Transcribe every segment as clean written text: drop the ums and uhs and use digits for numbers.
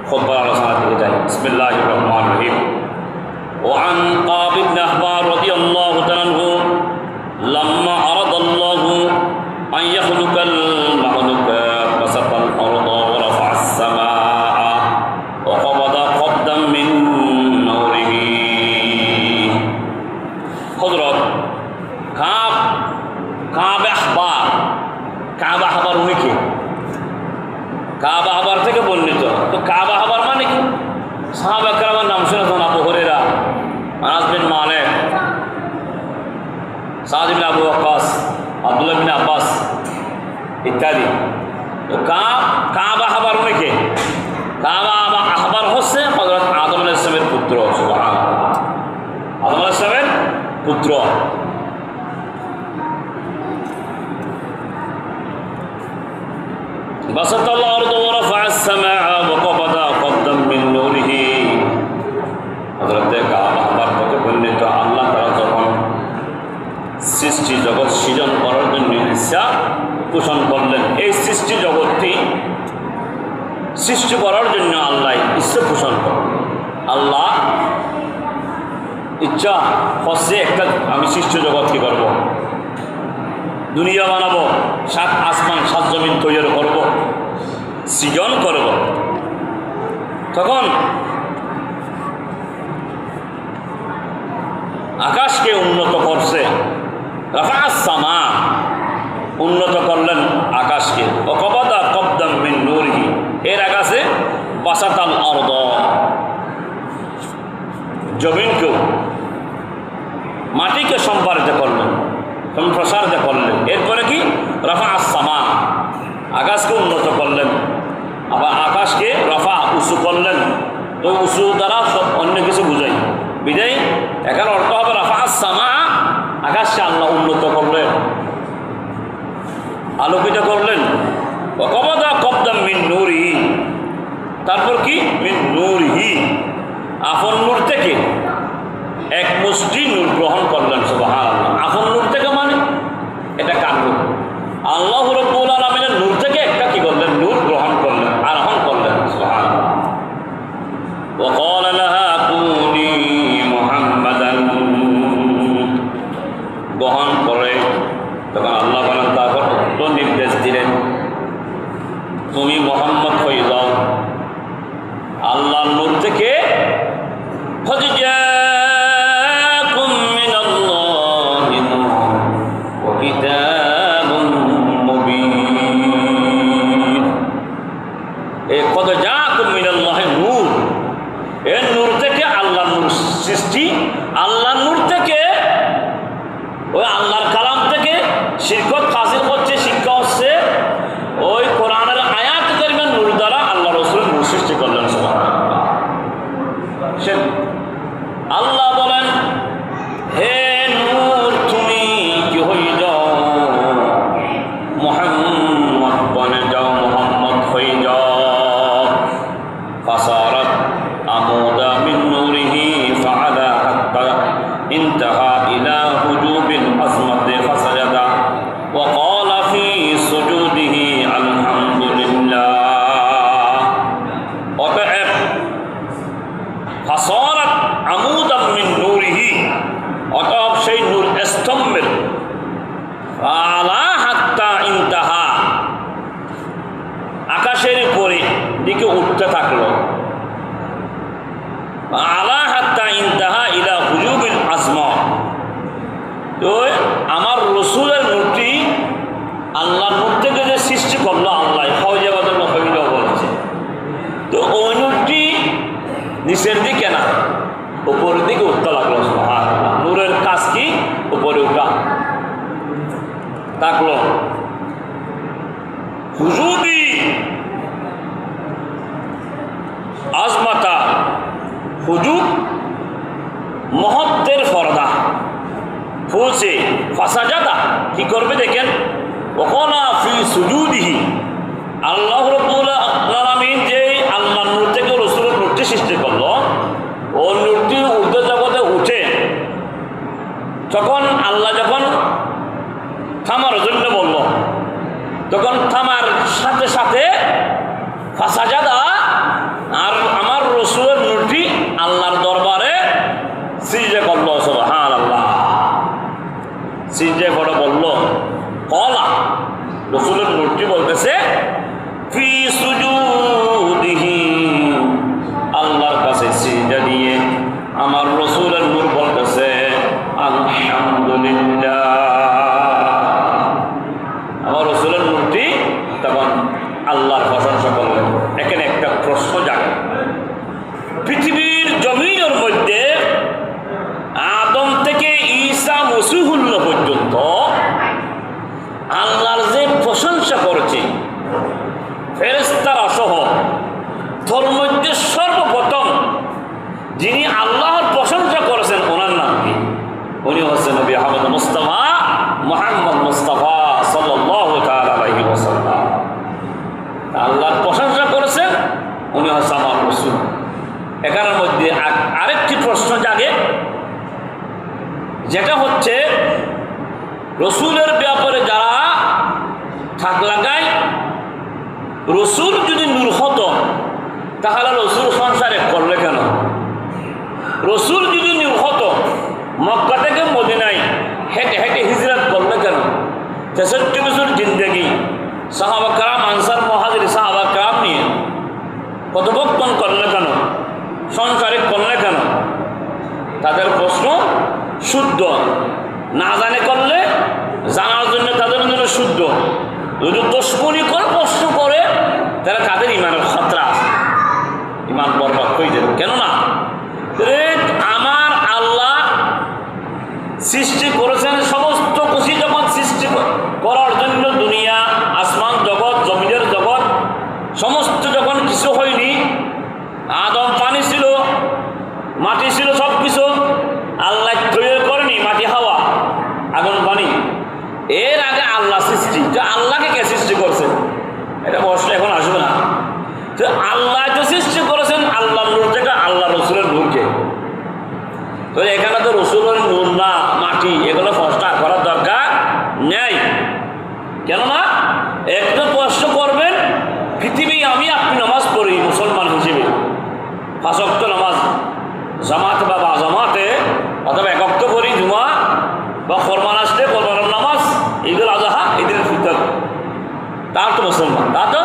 খুতবার আলোচনার দিকে যাই। বিসমিল্লাহির রহমানির রহিম। وعن قاب بن أحبار رضي الله تعالى عنه لما أراد الله أن يخلق المخلوق بسط الأرض ورفع السماء وقبض قبضا من نوره. حضرت কাব আহবার উনি কে? কাব আহবার থেকে বর্ণিত। তো কাব আহবার মানে কি? সাহাবা কেরামের নাম শুনেছেন, আবু হুরায়রা, আনাস বিন মালিক, সাদ বিন আবু ওয়াক্কাস, আব্দুল্লাহ বিন আব্বাস ইত্যাদি। তো কাব আহবার উনি কে? কাব আহবার হচ্ছে হযরত আদম আলাইহিস সালামের পুত্র। সুবহানাল্লাহ, আদম আলাইহিস সালামের পুত্র। بسط الأرض ورفع السماء وقبض قبضا من نوره. হযরতে কাব আহবার থেকে বর্ণিত, আল্লাহ তাআলা যখন সৃষ্টি জগৎ সৃজন করার জন্য ইচ্ছা পোষণ করলেন, এই সৃষ্টি জগৎটি সৃষ্টি করার জন্য আল্লাহ ইচ্ছা পোষণ করলেন। আল্লাহ ইচ্ছা হচ্ছে একটা, আমি সৃষ্টি জগৎ কি করবো, দুনিয়া বানাবো, 7 আসমান 7 জমিন তৈরি করব, সৃজন করব। তখন আকাশকে উন্নত করছে, রাফা'আস সামা, উন্নত করলেন আকাশকে, ওয়াকাবাদা কবদাম মিন নূরিহি, এর আকাশে বাসাতাল আরদ, জমিনকেও মাটিকে সম্পাদিত করলেন, সম্প্রসারিত করলেন। এরপরে কি? রাফা'আস সামা, আকাশকে উন্নত করলেন। আবার আকাশকে রাফা উঁচু করলেন। তো উঁচু দ্বারা সব অন্য কিছু বুঝাই, বিদায় এখানে অর্থ হবে রাফা'আস সামা, আকাশকে আল্লাহ উন্নত করলেন, আলোকিত করলেন। ওয়াকাবাদা কবদাম মিন নূরিহি, তারপর কি? মিন নূরিহি, আপন নূর থেকে এক মুষ্টি নূর গ্রহণ করলেন। সুবহানাল্লাহ, আপন নূর থেকে মানে এটা কার নূর? আল্লাহ রাব্বুল আলামিনের নূর থেকে একটা কি করলেন? নূর গ্রহণ করলেন, আরোহণ করলেন। সুবহানাল্লাহ। ওয়াকালা লাহা কুনি মুহাম্মাদান, গ্রহণ করে তখন আল্লাহ বলেন, তারপর উত্তর নির্দেশ দিলেন, তুমি মুহাম্মদ হয়ে যাও। আল্লাহর নূর থেকে সৃষ্টি, আল্লাহর নূর থেকে, ওই আল্লাহর কালাম থেকে শিক্ষক হাসিল করছে। শিক্ষা হচ্ছে ওই কোরআনের আয়াত কারিমার নূর দ্বারা আল্লাহ রাসূলের নূর সৃষ্টি করলেন। সুবহানাল্লাহ। আল্লাহ বলেন, হে নূর তুমি কি হয়ে যাও, মুহাম্মদ বনে যাও, মুহাম্মদ হয়ে যাও। ফাসারাত আমুদা মিন নূরিহি ফাআলা হাত্তা ইনতাহা ইলা হুজুবিল আজমাতি ফাসাজাদা ওয়া ক্বালা ফি সুজুদিহি আলহামদুলিল্লাহ। অতএব ফাসারাত আমুদা মিন নূরিহি, অতএব সেই নূর স্তম্ভের আলা হাত্তা ইনতাহা, আকাশের উপরে দিকে উঠতে থাকলো। আলা হাত্তা ইনতাহা ইলা হুজুবিল আজমা, তো আমার রসুলের নূরটি আল্লাহর নূর থেকে যে সৃষ্টি করলো আল্লাহ, ফৌজাবাদের নফিল বলছে, তো ওই নূরটি নিচের দিকে না উপরের দিকে উঠতে লাগলো। সুবহানাল্লাহ। নূরের কাজ কি? উপরে উঠা থাকলো। হুজুবি আজমাতা, হুজুব মহত্বের পর্দা, ফুলছে ফাসাজাদা, কি করবে দেখেন, ওয়াকালা ফি সুজুদিহি, আল্লাহ রাব্বুল আলামিন যে আল্লাহর নূর থেকে রাসূলের নূরটি সৃষ্টি করলো, ও নূরটি ঊর্ধ্ব জগতে উঠে, তখন আল্লাহ যখন থামার জন্য বলল, তখন থামার সাথে সাথে ফাসাজাদা, আর রসুল। এখানের মধ্যে আরেকটি প্রশ্ন জাগে, যেটা হচ্ছে রসুলের ব্যাপারে যারা থাক লাগায়, রসুল যদি নূর হতো তাহলে রসুল সংসারে করলে কেন? রসুল যদি নূর হতো মক্কা থেকে মদিনায় হেঁটে হেঁটে হিজরত করলে কেন? 63 বছর জিন্দগি সাহাবা কারাম, আনসার মুহাজির সাহাবা কারাম নিয়ে কথোপকথন করলে কেন? সংসারে করলে কেন? তাদের প্রশ্ন শুদ্ধ, না জানে করলে জানার জন্য তাদের জন্য শুদ্ধ। যদি দুশ্মনী করে প্রশ্ন করে তাহলে তাদের ইমানের খতরা আছে, ইমান বরবাদ হয়ে যাবে। কেননা আমার আল্লাহ সৃষ্টি করেছেন সমস্ত খুশি জগৎ সৃষ্টি করার জন্য, দুনিয়া, আসমান জগৎ, জমিনের জগৎ সমস্ত যখন কিছু হয়নি, আদম পানি ছিল, মাটি ছিল, সব কিছু আল্লাহ তৈরি করেনি, মাটি হাওয়া আগুন পানি, এর আগে আল্লাহ সৃষ্টি। তো আল্লাহকে কে সৃষ্টি করছে? এটা প্রশ্ন এখন আসবে না। তো আল্লাহ তো সৃষ্টি করেছেন আল্লাহর নূর থেকে, আল্লাহ রসুলের নূরকে। তো এখানে তো রসুলের নূর না মাটি, এগুলো প্রশ্ন করার দরকার নেই। কেননা একটু প্রশ্ন করবেন, পৃথিবী আমি আপনি নামাজ পড়ি মুসলমান হিসেবে, 5 ওয়াক্ত নামাজ জামাতে বা জামাতে অথবা একক্ত করি, জুমা বা কোরবান আসলে কোরবানের নামাজ, ঈদুল আজহা, ঈদুল ফিতর, তার তো মুসলমান। তা তো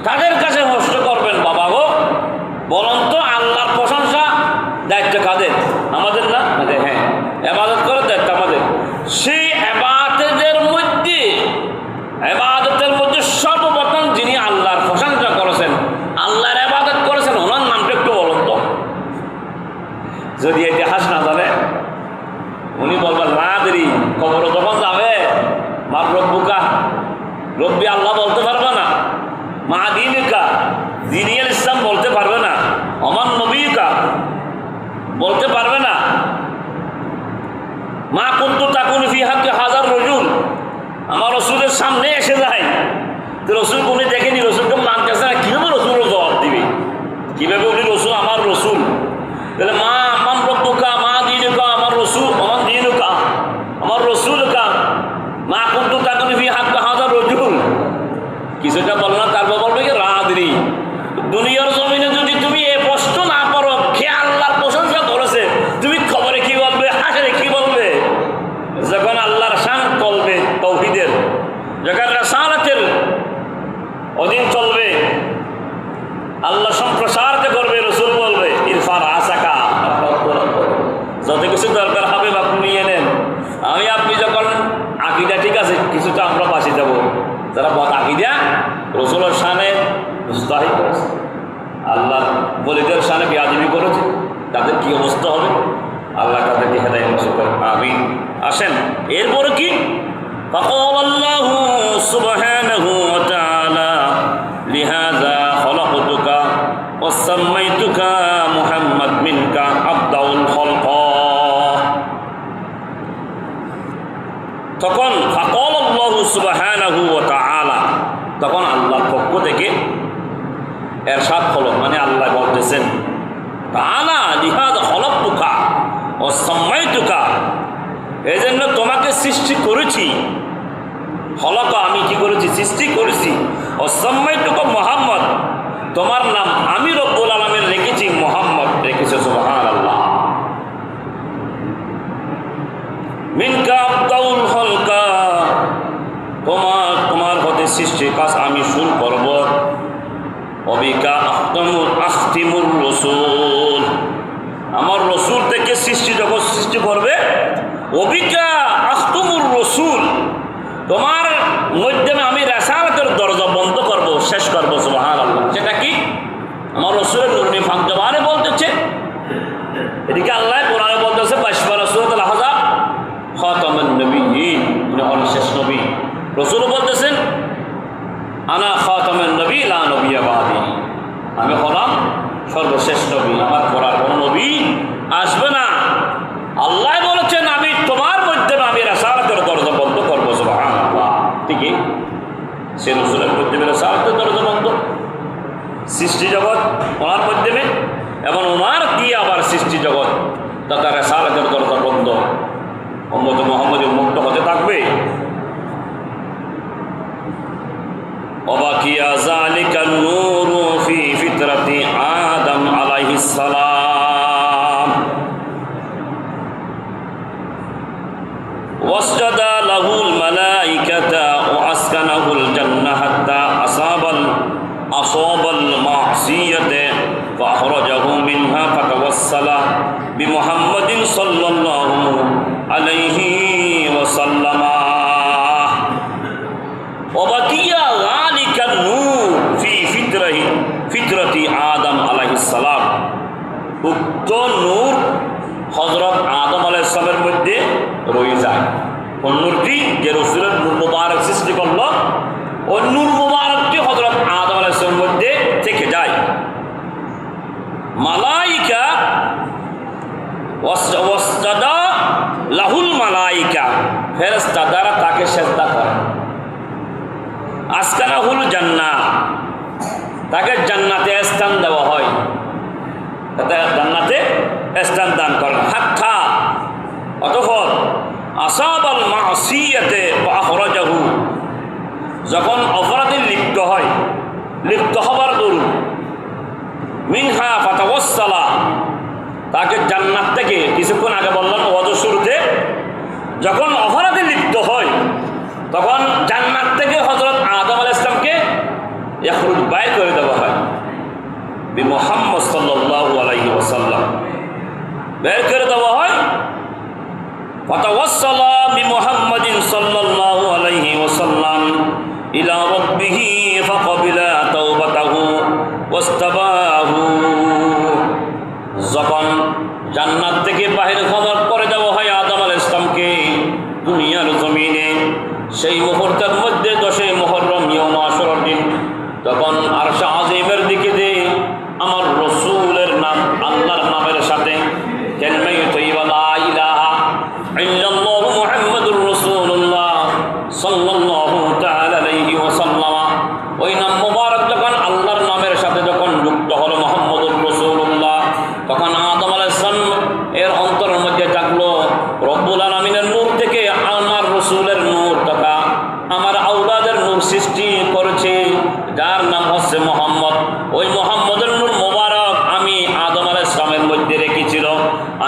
তাদের কাছে প্রশ্ন করবেন, বাবা গো বলুন তো আল্লাহর প্রশংসা দায়িত্ব কাদের? আমাদের না? হ্যাঁ, ইবাদত করার দায়িত্ব আমাদের। সেই ইবাদতের মধ্যে সর্বপ্রথম যিনি আল্লাহর প্রশংসা করেছেন, আল্লাহর ইবাদত করেছেন, ওনার নামটা একটু বলুন তো। যদি ইতিহাস না জানে উনি বলবেন না দেরি, খবর যখন যাবে মার রব্বুকা, রব্বি আল্লাহ বলতে পারবে না, মা দিনিকা, দিনিয়াল ইসলাম বলতে পারবে না, অমান নবীকা বলতে পারবে না, মা কুন্তু তাকুন ফি হাক্কি হাজার রজুল, আমার রসুলের সামনে এসে যায় তো রসুল উনি দেখেনি, রসুলকে মানতেছে না, কীভাবে রসুল জবাব দিবে? কীভাবে উনি রসুল, আমার রসুল, তাহলে মা আমার রব্বুকা, মা দিনুকা, আমার রসুল, আমার দিনুকা, আমার রসুলকা, মা কুন্তু তাকুন ফি হাক্কি হাজার রজুল, কিছুটা বল না, তারপর বলবে কি রাদরি। দুনিয়ার জমিনে যদি তুমি এ প্রশ্ন না পারো, কে আল্লাহর প্রশংসা করেছে, তুমি খবরে কি বলবে, হাসরে কি বলবে? যখন আল্লাহর শান চলবে, তৌহিদের, যখন রাসালাতের অধীন চলবে, আল্লাহ সম্প্রসার করবে, রসুল বলবে ইরফান আসাকা, যত কিছু দরকার হবে আপনি নিয়ে নেন। আমি আপনি যখন আকিদা ঠিক আছে, কিছুটা আমরা বাঁচে যাব। যারা বদ আকিদা রসুলের শানে মুস্তাহিদ করেছে, আল্লাহ বলিদের শানে বেয়াদবি করেছে, তাদের কি অবস্থা হবে? আল্লাহ তাদেরকে হেদায়েত নসিব করেন, আমিন। আসেন এরপরে কি? فقال الله سبحانه وتعالى لهذا خلقتك وسميتك محمد منك أبدع الخلق। তখন فقال الله سبحانه وتعالى, তখন আল্লাহর পক্ষ থেকে এরশাদ হলো, মানে আল্লাহ বলতেছেন তাআলা লিহাযা খলাকতুকা ওয়া সাম্মাইতুকা, এই জন্য তোমাকে সৃষ্টি করেছি। খলাকা আমি কি করেছি? সৃষ্টি করেছি। ও সাম্মাইতুকা মুহাম্মদ, তোমার নাম আমি রব্বুল আলামিন রেখেছি মুহাম্মদ, রেখেছি। সুবহানাল্লাহ। মিনকা আবদাউল খলকা, তোমার হতে সৃষ্টির কাজ আমি শুরু করব। অবিকা আখতিমুর রসুল, আমার রসুল থেকে সৃষ্টি যখন সৃষ্টি করবে, অবিকা আখতুমুর রসুল, তোমার মাধ্যমে আমি রাসালাতের দরজা বন্ধ করব, শেষ করব। সুবহানাল্লাহ। সেটা কি? আমার রসুলের নুরনি ফাঁক জবানে বলতেছে, এদিকে আল্লাহ কোরআনে বলতেছে 22 সূরাতুল আহজাব, খাতামুন নবিয়্যিন, উনি হলেন শেষ নবী। রসুল বলতেছেন আনা খাতামুন নবী লা নবিয়্যা বাদি, আমি হলাম সর্বশেষ নবী, আমার পর কোনো নবী আসবে না। আল্লাহ বলেছেন আমি তোমার মাধ্যমে আমি রাসালাতের দরজা বন্ধ করবো। সুবহানাল্লাহ। ঠিকই, সে রসুলের মাধ্যমে রাসালাতের দরজা বন্ধ। সৃষ্টি জগৎ ওনার এবং ওনার দিয়ে আবার সৃষ্টি জগৎ তথা রেসালাতের দরজা বন্ধ, উম্মত মুহাম্মদী মুক্ত হতে থাকবে। ওয়াবাকিয়া যালিকা নূরু ফি ফিতরাতি আদম আলাইহিস সালাম ওয়াসজাদা লাহুল মালাইকাতা ওয়া আসকানাহুল জান্নাহ হাত্তা আসাবাল মাসিয়াতে ফাখরাজাহু মিনহা ফাতাওয়াসসালা বিমুহাম্মাদিন সাল্লাল্লাহু আলাইহি ওয়াসাল্লাম। ওয়াবাকিয়া যালিকা নূর ফি ফিতরাতি আদম আলাইহিস সালাম, উক্ত নূর হযরত আদম আলাইহিস সালামের মধ্যে রয়ে যায়। কোন নূরটি? যে রাসূলের নূর মুবারক সৃষ্টি করল, ওই নূর মুবারকটি হযরত আদম আলাইহিস সালামের মধ্যে থেকে যায়। মালাইকা ওয়াসজাদা লাহুল মালাইকা, ফেরেশতা দ্বারা তাকে সেজদা করে। আসকানাহুল জান্নাহ, তাকে জান্নাতে স্থান দেওয়া হয়, জান্নাতে স্থান দান করেন। হাত্তা অতঃপর আসাবাল মাসিয়াতে ফাখরাজাহু, যখন অপরাধে লিপ্ত হবার দরুন মিনহা ফাতাওয়াসসালা, তাকে জান্নাত থেকে, কিছুক্ষণ আগে বললাম ওয়াজ শুরুতে, যখন অপরাধে লিপ্ত হয় তখন জান্নাত থেকে হযরত আদম আলাইহিস সালামকে ইখরুজ বাইর করে দেওয়া হয় বিমুহাম্মদ সাল্লাল্লাহু আলাইহি ওয়াসাল্লাম, বের করে দেওয়া হয়। ফাতাওয়াসসালা বিমুহাম্মাদিন সাল্লাল্লাহু আলাইহি ওয়াসাল্লাম ইলা রাব্বিহি ফাকাবিলা তাওবাতাহু ওয়াস্তাবাহু, যখন জান্নাত থেকে বাহির হওয়ার পরে দেওয়া হয় আদম আলাইহিস সালামকে দুনিয়ার জমিনে, সেই মুহূর্তের মধ্যে 10 মুহররম ইয়াউম আশুরার দিন, তখন আরশ আজিমের দিকে যে আমার রাসূলের নাম, আল্লাহর নামের সাথে কালিমায়ে তাইয়্যিবা লা ইলাহা ইল্লাল্লাহু মুহাম্মাদুর রাসূলুল্লাহ সাল্লাল্লাহু তাআলা আলাইহি ওয়াসাল্লাম, ওই নাম মুবারক যখন আল্লাহর নামের সাথে যখন যুক্ত হলো মুহাম্মাদুর রাসূলুল্লাহ, তখন আদম আলাইহিস সালাম এর অন্তরের মধ্যে থাকলো রব্বুল আলামিনের নূর থেকে আমার রাসূলের নূর তথা আমার আওলাদের নূর সৃষ্টি করেছে, যার নাম হচ্ছে মুহাম্মদ। ওই মুহাম্মদের নূর মুবারক আমি আদম আলাইহিস সালামের মধ্যে রেখেছিল।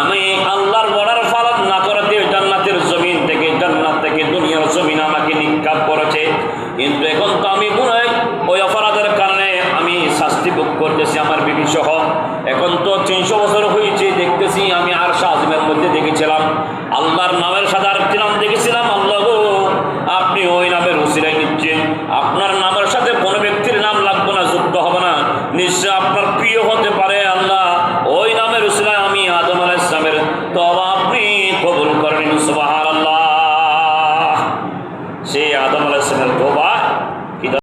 আমি আল্লাহর বর্ডার পালন না করতে জান্নাতের জমিন থেকে, জান্নাত থেকে দুনিয়ার জমিন আমাকে নিক্ষেপ করেছে, কিন্তু এখন তো আমি গুনাহ, ওই অপরাধের কারণে আমি শাস্তি ভোগ করতেছি আমার বিবি সহ। এখন তো 300 বছর হয়েছে, দেখতেছি আমি আরশ আজিমের মধ্যে দেখেছিলাম আল্লাহর নামের সাথে আরেকটি নাম দেখেছিলাম